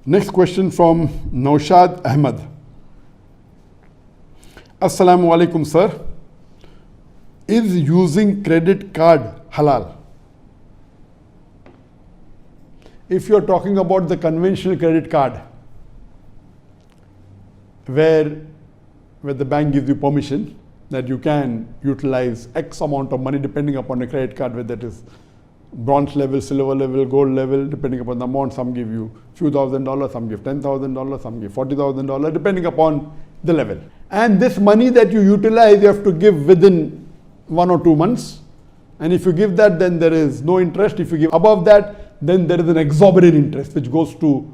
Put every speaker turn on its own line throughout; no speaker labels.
Next question from Naushad Ahmad. Assalamu alaikum, sir. Is using credit card halal? If you're talking about the conventional credit card, where the bank gives you permission that you can utilize X amount of money depending upon a credit card, whether it is bronze level, silver level, gold level, depending upon the amount. Some give you few $1,000s, some give $10,000, some give $40,000, depending upon the level. And this money that you utilize, you have to give within 1 or 2 months. And if you give that, then there is no interest. If you give above that, then there is an exorbitant interest, which goes to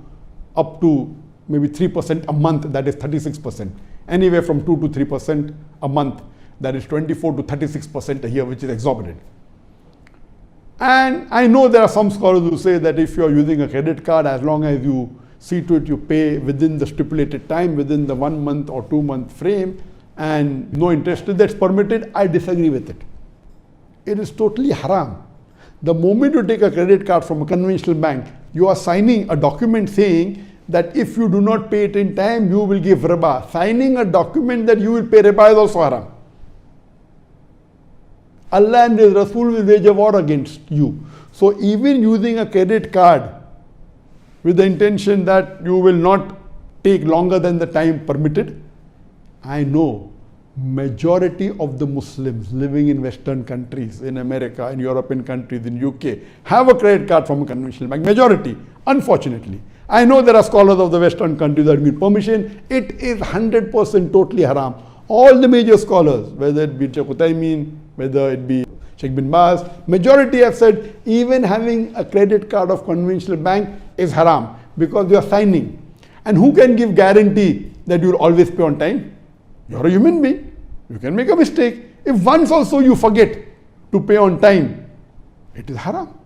up to maybe 3% a month, that is 36%. Anywhere from 2 to 3% a month, that is 24 to 36% a year, which is exorbitant. And I know there are some scholars who say that if you are using a credit card, as long as you see to it, you pay within the stipulated time, within the 1 month or 2 month frame, and no interest, that's permitted. I disagree with it. It is totally haram. The moment you take a credit card from a conventional bank, you are signing a document saying that if you do not pay it in time, you will give riba. Signing a document that you will pay riba is also haram. Allah and His Rasul will wage a war against you. So even using a credit card with the intention that you will not take longer than the time permitted, I know majority of the Muslims living in Western countries, in America, in European countries, in UK, have a credit card from a conventional bank. Majority, unfortunately. I know there are scholars of the Western countries that give permission. It is 100% totally haram. All the major scholars, whether it be Sheikh Uthaymeen, whether it be Sheikh bin Baz, majority have said even having a credit card of conventional bank is haram because you are signing. And who can give guarantee that you will always pay on time? You are a human being. You can make a mistake. If once also you forget to pay on time, it is haram.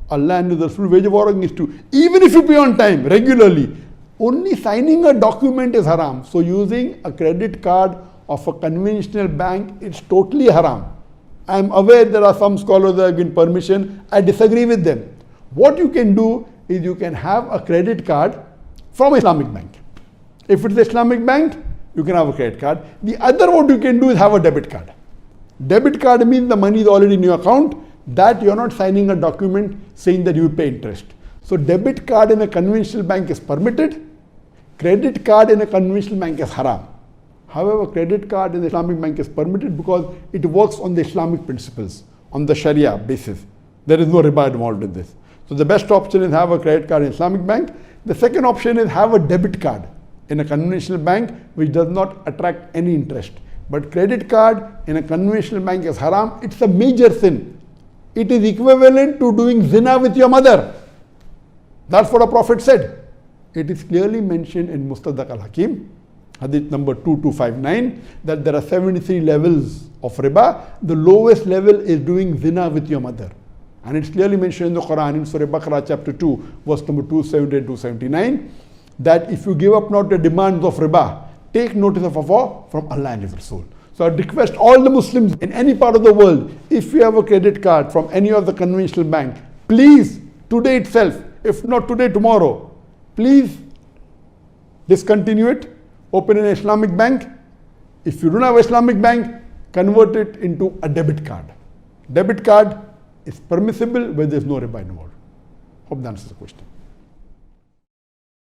Allah and His Rasul wage a war against you. Even if you pay on time regularly, only signing a document is haram. So using a credit card of a conventional bank, it's totally haram. I am aware there are some scholars that have given permission. I disagree with them. What you can do is you can have a credit card from an Islamic bank. If it's an Islamic bank, you can have a credit card. The other what you can do is have a debit card. Debit card means the money is already in your account, that you are not signing a document saying that you pay interest. So debit card in a conventional bank is permitted. Credit card in a conventional bank is haram. However, credit card in the Islamic bank is permitted because it works on the Islamic principles, on the Sharia basis. There is no riba involved in this. So the best option is have a credit card in Islamic bank. The second option is have a debit card in a conventional bank which does not attract any interest. But credit card in a conventional bank is haram. It's a major sin. It is equivalent to doing zina with your mother. That's what a Prophet said. It is clearly mentioned in Mustadrak al-Hakim, Hadith number 2259, that there are 73 levels of riba. The lowest level is doing zina with your mother. And it's clearly mentioned in the Quran, in Surah Baqarah chapter 2, verse number 270 and 279, that if you give up not the demands of riba, take notice of a war from Allah and His Rasul. So I request all the Muslims in any part of the world, if you have a credit card from any of the conventional bank, please, today itself, if not today, tomorrow, please discontinue it, open an Islamic bank. If you don't have an Islamic bank, convert it into a debit card. Debit card is permissible where there is no riba involved. Hope that answers the question.